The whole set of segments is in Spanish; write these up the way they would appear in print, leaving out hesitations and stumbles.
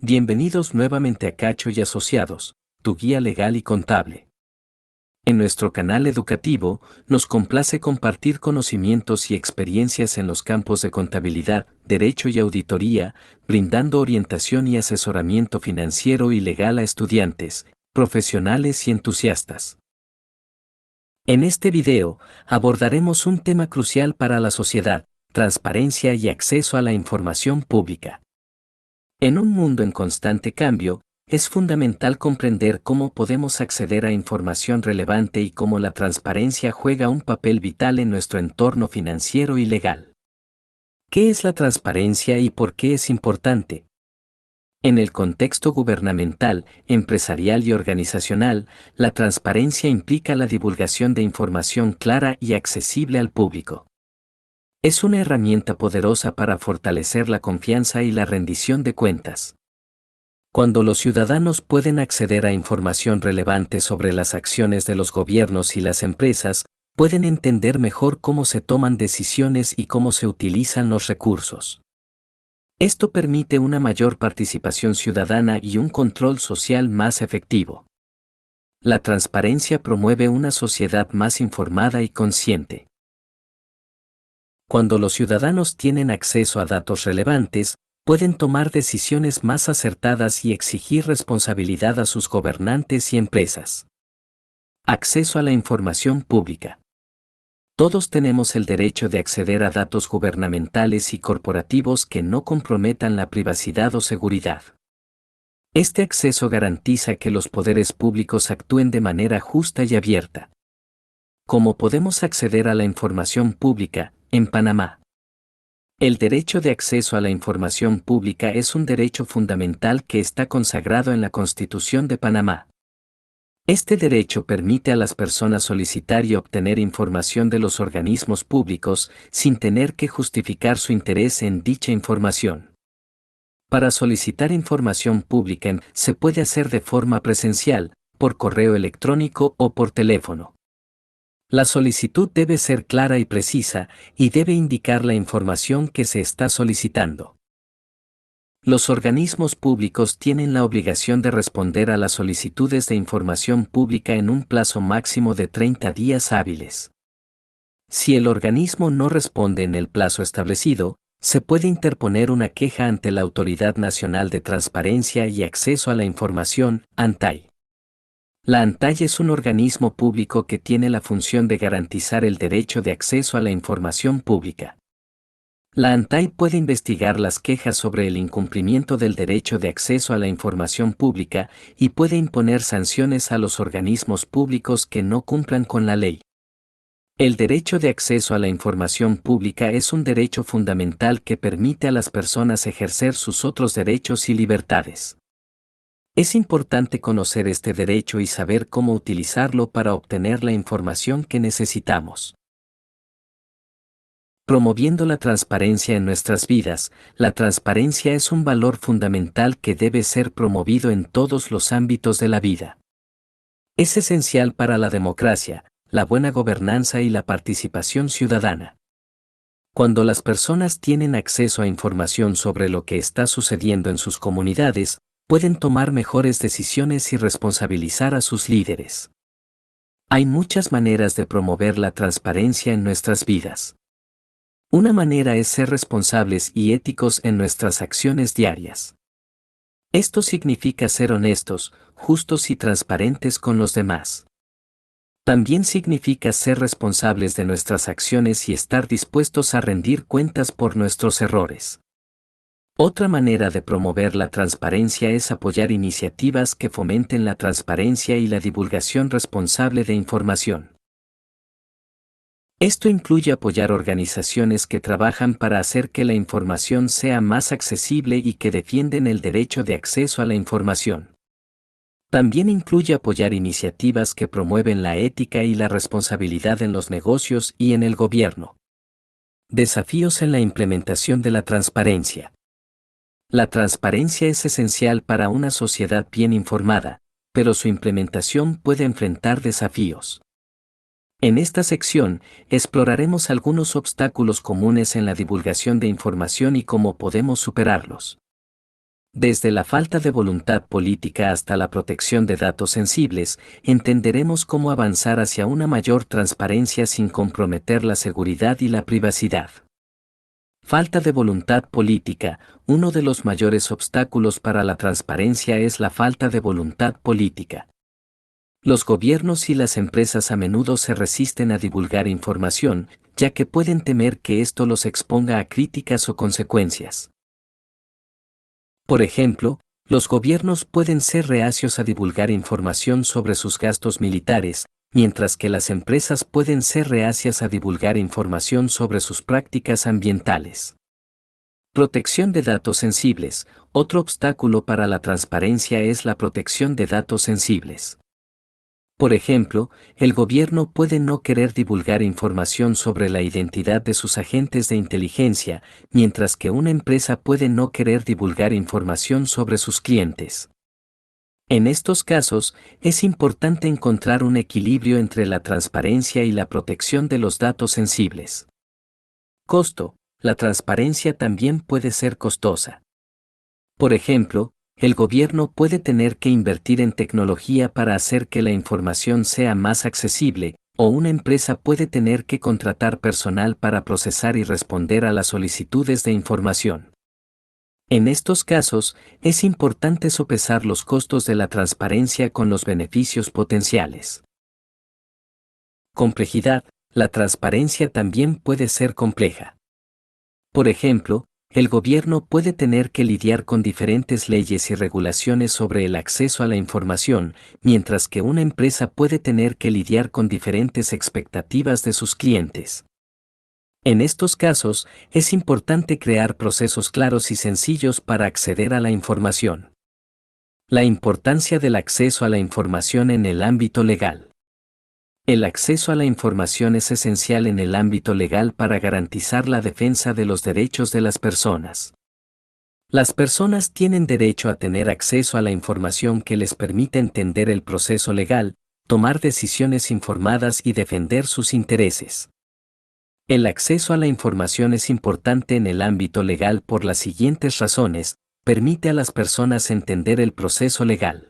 Bienvenidos nuevamente a Cacho y Asociados, tu guía legal y contable. En nuestro canal educativo, nos complace compartir conocimientos y experiencias en los campos de contabilidad, derecho y auditoría, brindando orientación y asesoramiento financiero y legal a estudiantes, profesionales y entusiastas. En este video, abordaremos un tema crucial para la sociedad: transparencia y acceso a la información pública. En un mundo en constante cambio, es fundamental comprender cómo podemos acceder a información relevante y cómo la transparencia juega un papel vital en nuestro entorno financiero y legal. ¿Qué es la transparencia y por qué es importante? En el contexto gubernamental, empresarial y organizacional, la transparencia implica la divulgación de información clara y accesible al público. Es una herramienta poderosa para fortalecer la confianza y la rendición de cuentas. Cuando los ciudadanos pueden acceder a información relevante sobre las acciones de los gobiernos y las empresas, pueden entender mejor cómo se toman decisiones y cómo se utilizan los recursos. Esto permite una mayor participación ciudadana y un control social más efectivo. La transparencia promueve una sociedad más informada y consciente. Cuando los ciudadanos tienen acceso a datos relevantes, pueden tomar decisiones más acertadas y exigir responsabilidad a sus gobernantes y empresas. Acceso a la información pública. Todos tenemos el derecho de acceder a datos gubernamentales y corporativos que no comprometan la privacidad o seguridad. Este acceso garantiza que los poderes públicos actúen de manera justa y abierta. ¿Cómo podemos acceder a la información pública en Panamá? El derecho de acceso a la información pública es un derecho fundamental que está consagrado en la Constitución de Panamá. Este derecho permite a las personas solicitar y obtener información de los organismos públicos sin tener que justificar su interés en dicha información. Para solicitar información pública se puede hacer de forma presencial, por correo electrónico o por teléfono. La solicitud debe ser clara y precisa, y debe indicar la información que se está solicitando. Los organismos públicos tienen la obligación de responder a las solicitudes de información pública en un plazo máximo de 30 días hábiles. Si el organismo no responde en el plazo establecido, se puede interponer una queja ante la Autoridad Nacional de Transparencia y Acceso a la Información, ANTAI. La ANTAI es un organismo público que tiene la función de garantizar el derecho de acceso a la información pública. La ANTAI puede investigar las quejas sobre el incumplimiento del derecho de acceso a la información pública y puede imponer sanciones a los organismos públicos que no cumplan con la ley. El derecho de acceso a la información pública es un derecho fundamental que permite a las personas ejercer sus otros derechos y libertades. Es importante conocer este derecho y saber cómo utilizarlo para obtener la información que necesitamos. Promoviendo la transparencia en nuestras vidas. La transparencia es un valor fundamental que debe ser promovido en todos los ámbitos de la vida. Es esencial para la democracia, la buena gobernanza y la participación ciudadana. Cuando las personas tienen acceso a información sobre lo que está sucediendo en sus comunidades, pueden tomar mejores decisiones y responsabilizar a sus líderes. Hay muchas maneras de promover la transparencia en nuestras vidas. Una manera es ser responsables y éticos en nuestras acciones diarias. Esto significa ser honestos, justos y transparentes con los demás. También significa ser responsables de nuestras acciones y estar dispuestos a rendir cuentas por nuestros errores. Otra manera de promover la transparencia es apoyar iniciativas que fomenten la transparencia y la divulgación responsable de información. Esto incluye apoyar organizaciones que trabajan para hacer que la información sea más accesible y que defienden el derecho de acceso a la información. También incluye apoyar iniciativas que promueven la ética y la responsabilidad en los negocios y en el gobierno. Desafíos en la implementación de la transparencia. La transparencia es esencial para una sociedad bien informada, pero su implementación puede enfrentar desafíos. En esta sección, exploraremos algunos obstáculos comunes en la divulgación de información y cómo podemos superarlos. Desde la falta de voluntad política hasta la protección de datos sensibles, entenderemos cómo avanzar hacia una mayor transparencia sin comprometer la seguridad y la privacidad. Falta de voluntad política. Uno de los mayores obstáculos para la transparencia es la falta de voluntad política. Los gobiernos y las empresas a menudo se resisten a divulgar información, ya que pueden temer que esto los exponga a críticas o consecuencias. Por ejemplo, los gobiernos pueden ser reacios a divulgar información sobre sus gastos militares, mientras que las empresas pueden ser reacias a divulgar información sobre sus prácticas ambientales. Protección de datos sensibles. Otro obstáculo para la transparencia es la protección de datos sensibles. Por ejemplo, el gobierno puede no querer divulgar información sobre la identidad de sus agentes de inteligencia, mientras que una empresa puede no querer divulgar información sobre sus clientes. En estos casos, es importante encontrar un equilibrio entre la transparencia y la protección de los datos sensibles. Costo. La transparencia también puede ser costosa. Por ejemplo, el gobierno puede tener que invertir en tecnología para hacer que la información sea más accesible, o una empresa puede tener que contratar personal para procesar y responder a las solicitudes de información. En estos casos, es importante sopesar los costos de la transparencia con los beneficios potenciales. Complejidad. La transparencia también puede ser compleja. Por ejemplo, el gobierno puede tener que lidiar con diferentes leyes y regulaciones sobre el acceso a la información, mientras que una empresa puede tener que lidiar con diferentes expectativas de sus clientes. En estos casos, es importante crear procesos claros y sencillos para acceder a la información. La importancia del acceso a la información en el ámbito legal. El acceso a la información es esencial en el ámbito legal para garantizar la defensa de los derechos de las personas. Las personas tienen derecho a tener acceso a la información que les permite entender el proceso legal, tomar decisiones informadas y defender sus intereses. El acceso a la información es importante en el ámbito legal por las siguientes razones: permite a las personas entender el proceso legal.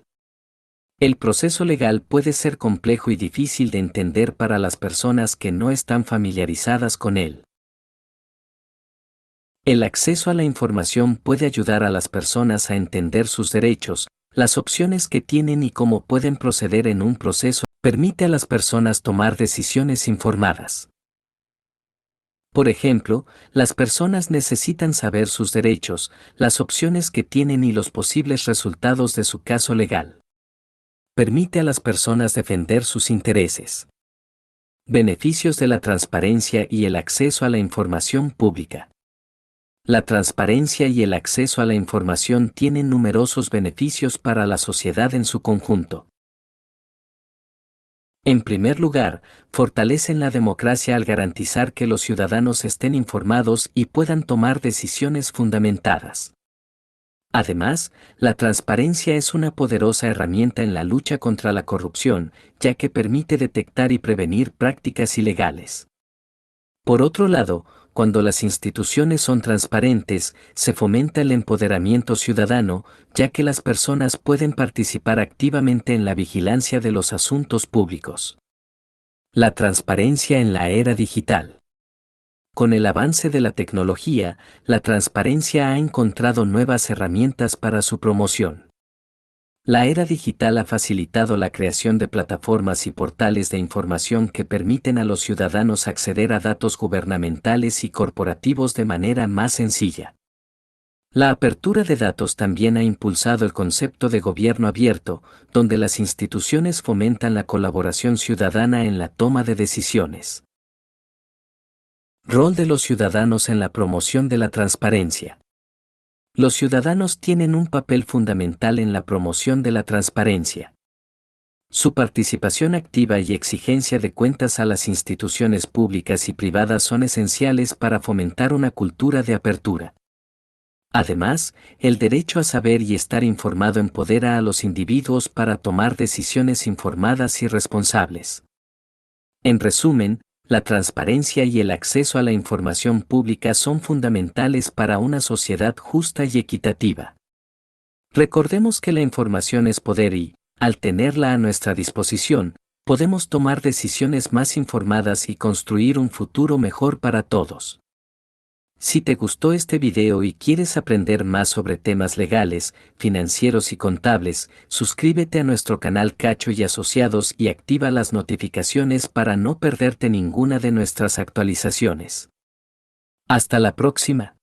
El proceso legal puede ser complejo y difícil de entender para las personas que no están familiarizadas con él. El acceso a la información puede ayudar a las personas a entender sus derechos, las opciones que tienen y cómo pueden proceder en un proceso. Permite a las personas tomar decisiones informadas. Por ejemplo, las personas necesitan saber sus derechos, las opciones que tienen y los posibles resultados de su caso legal. Permite a las personas defender sus intereses. Beneficios de la transparencia y el acceso a la información pública. La transparencia y el acceso a la información tienen numerosos beneficios para la sociedad en su conjunto. En primer lugar, fortalecen la democracia al garantizar que los ciudadanos estén informados y puedan tomar decisiones fundamentadas. Además, la transparencia es una poderosa herramienta en la lucha contra la corrupción, ya que permite detectar y prevenir prácticas ilegales. Por otro lado, cuando las instituciones son transparentes, se fomenta el empoderamiento ciudadano, ya que las personas pueden participar activamente en la vigilancia de los asuntos públicos. La transparencia en la era digital. Con el avance de la tecnología, la transparencia ha encontrado nuevas herramientas para su promoción. La era digital ha facilitado la creación de plataformas y portales de información que permiten a los ciudadanos acceder a datos gubernamentales y corporativos de manera más sencilla. La apertura de datos también ha impulsado el concepto de gobierno abierto, donde las instituciones fomentan la colaboración ciudadana en la toma de decisiones. Rol de los ciudadanos en la promoción de la transparencia. Los ciudadanos tienen un papel fundamental en la promoción de la transparencia. Su participación activa y exigencia de cuentas a las instituciones públicas y privadas son esenciales para fomentar una cultura de apertura. Además, el derecho a saber y estar informado empodera a los individuos para tomar decisiones informadas y responsables. En resumen, la transparencia y el acceso a la información pública son fundamentales para una sociedad justa y equitativa. Recordemos que la información es poder y, al tenerla a nuestra disposición, podemos tomar decisiones más informadas y construir un futuro mejor para todos. Si te gustó este video y quieres aprender más sobre temas legales, financieros y contables, suscríbete a nuestro canal Cacho y Asociados y activa las notificaciones para no perderte ninguna de nuestras actualizaciones. Hasta la próxima.